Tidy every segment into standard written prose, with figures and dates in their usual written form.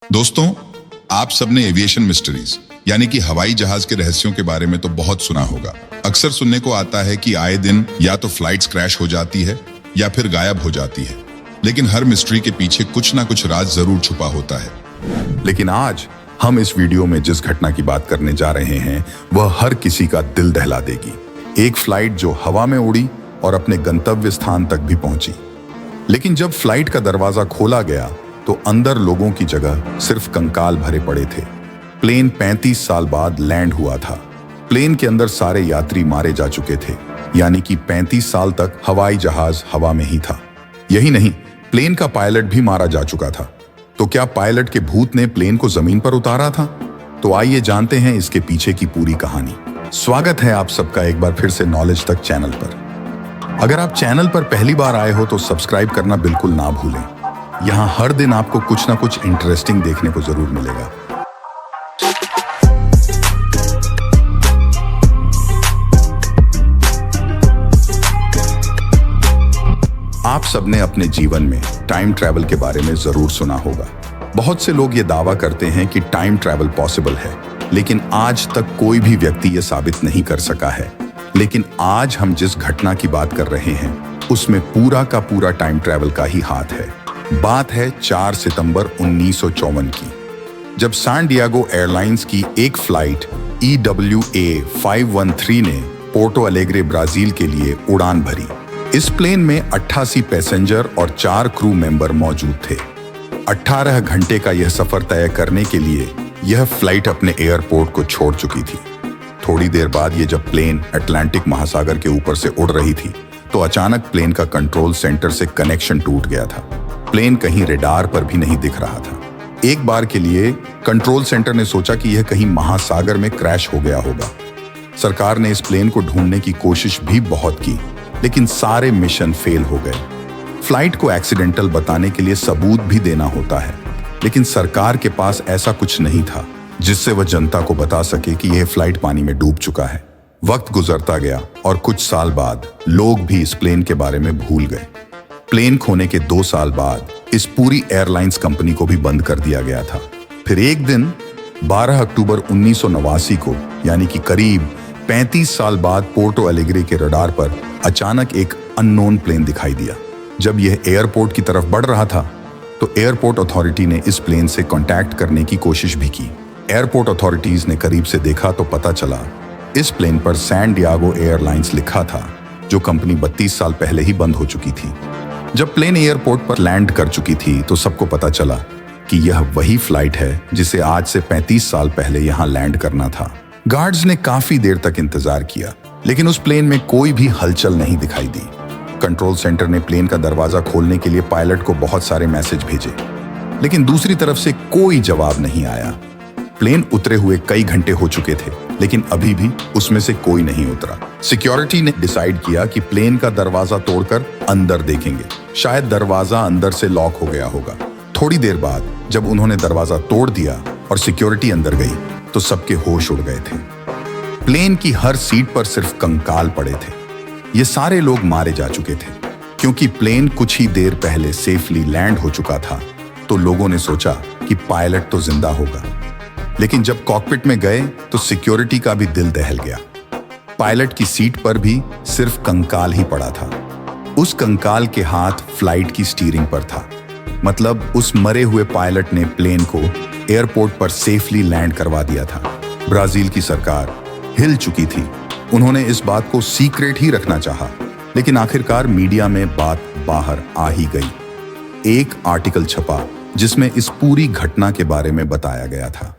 दोस्तों, आप सबने एविएशन मिस्ट्रीज यानी कि हवाई जहाज के रहस्यों के बारे में तो बहुत सुना होगा। अक्सर सुनने को आता है कि आए दिन या तो फ्लाइट्स क्रैश हो जाती है या फिर गायब हो जाती है, लेकिन हर मिस्ट्री के पीछे कुछ ना कुछ राज जरूर छुपा होता है। लेकिन आज हम इस वीडियो में जिस घटना की बात करने जा रहे हैं वह हर किसी का दिल दहला देगी। एक फ्लाइट जो हवा में उड़ी और अपने गंतव्य स्थान तक भी पहुंची, लेकिन जब फ्लाइट का दरवाजा खोला गया तो अंदर लोगों की जगह सिर्फ कंकाल भरे पड़े थे। प्लेन 35 साल बाद लैंड हुआ था। प्लेन के अंदर सारे यात्री मारे जा चुके थे, यानी कि 35 साल तक हवाई जहाज हवा में ही था। यही नहीं, प्लेन का पायलट भी मारा जा चुका था। तो क्या पायलट के भूत ने प्लेन को जमीन पर उतारा था? तो आइए जानते हैं इसके पीछे की पूरी कहानी। स्वागत है आप सबका एक बार फिर से नॉलेज तक चैनल पर। अगर आप चैनल पर पहली बार आए हो तो सब्सक्राइब करना बिल्कुल ना भूलें। यहाँ हर दिन आपको कुछ ना कुछ इंटरेस्टिंग देखने को जरूर मिलेगा। आप सबने अपने जीवन में टाइम ट्रैवल के बारे में जरूर सुना होगा। बहुत से लोग ये दावा करते हैं कि टाइम ट्रैवल पॉसिबल है, लेकिन आज तक कोई भी व्यक्ति ये साबित नहीं कर सका है। लेकिन आज हम जिस घटना की बात कर रहे हैं उसमें पूरा का पूरा टाइम ट्रैवल का ही हाथ है। बात है 4 सितंबर 1954 की, जब सैन डिएगो एयरलाइंस की एक फ्लाइट EWA 513 ने पोर्टो अलेग्रे ब्राजील के लिए उड़ान भरी। इस प्लेन में 88 पैसेंजर और 4 क्रू मेंबर मौजूद थे। 18 घंटे का यह सफर तय करने के लिए यह फ्लाइट अपने एयरपोर्ट को छोड़ चुकी थी। थोड़ी देर बाद ये जब प्लेन अटलांटिक महासागर के ऊपर से उड़ रही थी तो अचानक प्लेन का कंट्रोल सेंटर से कनेक्शन टूट गया था। प्लेन कहीं रेडार पर भी नहीं दिख रहा था। एक बार के लिए कंट्रोल सेंटर ने सोचा कि यह कहीं महासागर में क्रैश हो गया होगा। सरकार ने इस प्लेन को ढूंढने की कोशिश भी बहुत की, लेकिन सारे मिशन फेल हो गए। फ्लाइट को एक्सीडेंटल बताने के लिए सबूत भी देना होता है, लेकिन सरकार के पास ऐसा कुछ नहीं था जिससे वह जनता को बता सके कि यह फ्लाइट पानी में डूब चुका है। वक्त गुजरता गया और कुछ साल बाद लोग भी इस प्लेन के बारे में भूल गए। प्लेन खोने के 2 साल बाद इस पूरी एयरलाइंस कंपनी को भी बंद कर दिया गया था। फिर एक दिन 12 अक्टूबर 1989 को, यानी कि करीब 35 साल बाद, पोर्टो अलेग्रे के रडार पर अचानक एक अननोन प्लेन दिखाई दिया। जब यह एयरपोर्ट की तरफ बढ़ रहा था तो एयरपोर्ट अथॉरिटी ने इस प्लेन से कांटेक्ट करने की कोशिश भी की। एयरपोर्ट अथॉरिटीज ने करीब से देखा तो पता चला इस प्लेन पर सैन डिएगो एयरलाइंस लिखा था, जो कंपनी 32 साल पहले ही बंद हो चुकी थी। जब प्लेन एयरपोर्ट पर लैंड कर चुकी थी तो सबको पता चला कि यह वही फ्लाइट है जिसे आज से 35 साल पहले यहां लैंड करना था। गार्ड्स ने काफी देर तक इंतजार किया, लेकिन उस प्लेन में कोई भी हलचल नहीं दिखाई दी। कंट्रोल सेंटर ने प्लेन का दरवाजा खोलने के लिए पायलट को बहुत सारे मैसेज भेजे, लेकिन दूसरी तरफ से कोई जवाब नहीं आया। प्लेन उतरे हुए कई घंटे हो चुके थे, लेकिन अभी भी उसमें से कोई नहीं उतरा। सिक्योरिटी ने डिसाइड किया कि प्लेन का दरवाजा तोड़कर अंदर देखेंगे, शायद दरवाजा अंदर से लॉक हो गया होगा। थोड़ी देर बाद जब उन्होंने दरवाजा तोड़ दिया और सिक्योरिटी अंदर गई तो सबके होश उड़ गए थे। प्लेन की हर सीट पर सिर्फ कंकाल पड़े थे। ये सारे लोग मारे जा चुके थे। क्योंकि प्लेन कुछ ही देर पहले सेफली लैंड हो चुका था तो लोगों ने सोचा कि पायलट तो जिंदा होगा, लेकिन जब कॉकपिट में गए तो सिक्योरिटी का भी दिल दहल गया। पायलट की सीट पर भी सिर्फ कंकाल ही पड़ा था। उस कंकाल के हाथ फ्लाइट की स्टीयरिंग पर था। मतलब उस मरे हुए पायलट ने प्लेन को एयरपोर्ट पर सेफली लैंड करवा दिया था। ब्राजील की सरकार हिल चुकी थी। उन्होंने इस बात को सीक्रेट ही रखना चाहा, लेकिन आखिरकार मीडिया में बात बाहर आ ही गई। एक आर्टिकल छपा जिसमें इस पूरी घटना के बारे में बताया गया था।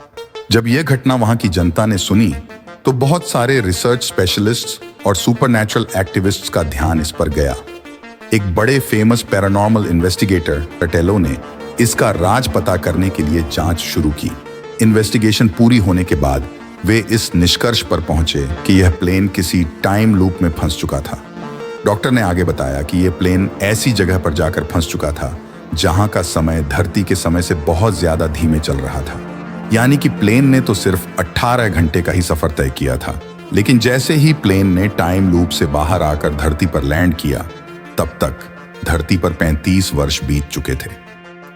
जब यह घटना वहां की जनता ने सुनी तो बहुत सारे रिसर्च स्पेशलिस्ट्स और सुपरनैचुरल एक्टिविस्ट्स का ध्यान इस पर गया। एक बड़े फेमस पैरानॉर्मल इन्वेस्टिगेटर टटेलो ने इसका राज पता करने के लिए जांच शुरू की। इन्वेस्टिगेशन पूरी होने के बाद वे इस निष्कर्ष पर पहुंचे कि यह प्लेन किसी टाइम लूप में फंस चुका था। डॉक्टर ने आगे बताया कि यह प्लेन ऐसी जगह पर जाकर फंस चुका था जहां का समय धरती के समय से बहुत ज्यादा धीमे चल रहा था। यानी कि प्लेन ने तो सिर्फ 18 घंटे का ही सफर तय किया था, लेकिन जैसे ही प्लेन ने टाइम लूप से बाहर आकर धरती पर लैंड किया, तब तक धरती पर 35 वर्ष बीत चुके थे।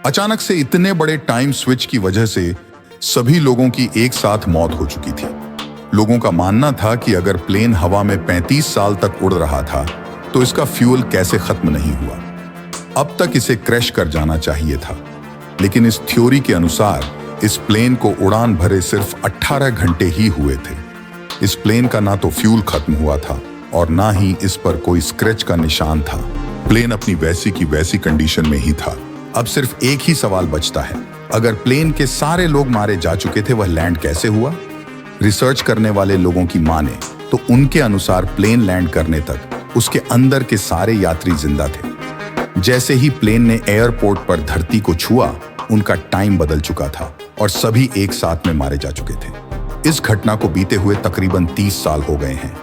अचानक से इतने बड़े टाइम स्विच की वजह से सभी लोगों की एक साथ मौत हो चुकी थी। लोगों का मानना था कि अगर प्लेन हवा में 35 साल तक उड़ रहा था तो इसका फ्यूल कैसे खत्म नहीं हुआ। अब तक इसे क्रैश कर जाना चाहिए था। लेकिन इस थ्योरी के अनुसार इस प्लेन को उड़ान भरे सिर्फ 18 घंटे ही हुए थे। इस प्लेन का ना तो फ्यूल खत्म हुआ था और ना ही इस पर कोई स्क्रैच का निशान था। प्लेन अपनी वैसी की वैसी कंडीशन में ही था। अब सिर्फ एक ही सवाल बचता है, अगर प्लेन के सारे लोग मारे जा चुके थे, वह लैंड कैसे हुआ? रिसर्च करने वाले लोगों की माने तो उनके अनुसार प्लेन लैंड करने तक उसके अंदर के सारे यात्री जिंदा थे। जैसे ही प्लेन ने एयरपोर्ट पर धरती को छुआ, उनका टाइम बदल चुका था और सभी एक साथ में मारे जा चुके थे। इस घटना को बीते हुए तकरीबन 30 साल हो गए हैं।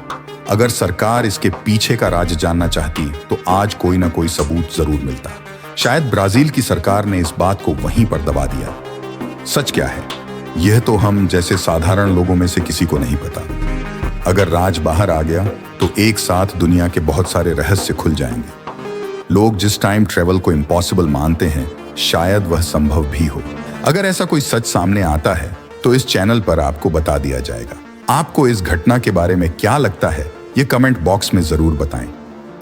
अगर सरकार इसके पीछे का राज जानना चाहती तो आज कोई ना कोई सबूत जरूर मिलता। शायद ब्राजील की सरकार ने इस बात को वहीं पर दबा दिया। सच क्या है, यह तो हम जैसे साधारण लोगों में से किसी को नहीं पता। अगर राज बाहर आ गया तो एक साथ दुनिया के बहुत सारे रहस्य खुल जाएंगे। लोग जिस टाइम ट्रेवल को इम्पॉसिबल मानते हैं, शायद वह संभव भी हो। अगर ऐसा कोई सच सामने आता है तो इस चैनल पर आपको बता दिया जाएगा। आपको इस घटना के बारे में क्या लगता है, ये कमेंट बॉक्स में जरूर बताएं।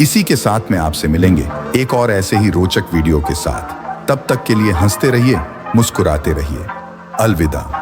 इसी के साथ में आपसे मिलेंगे एक और ऐसे ही रोचक वीडियो के साथ। तब तक के लिए हंसते रहिए, मुस्कुराते रहिए। अलविदा।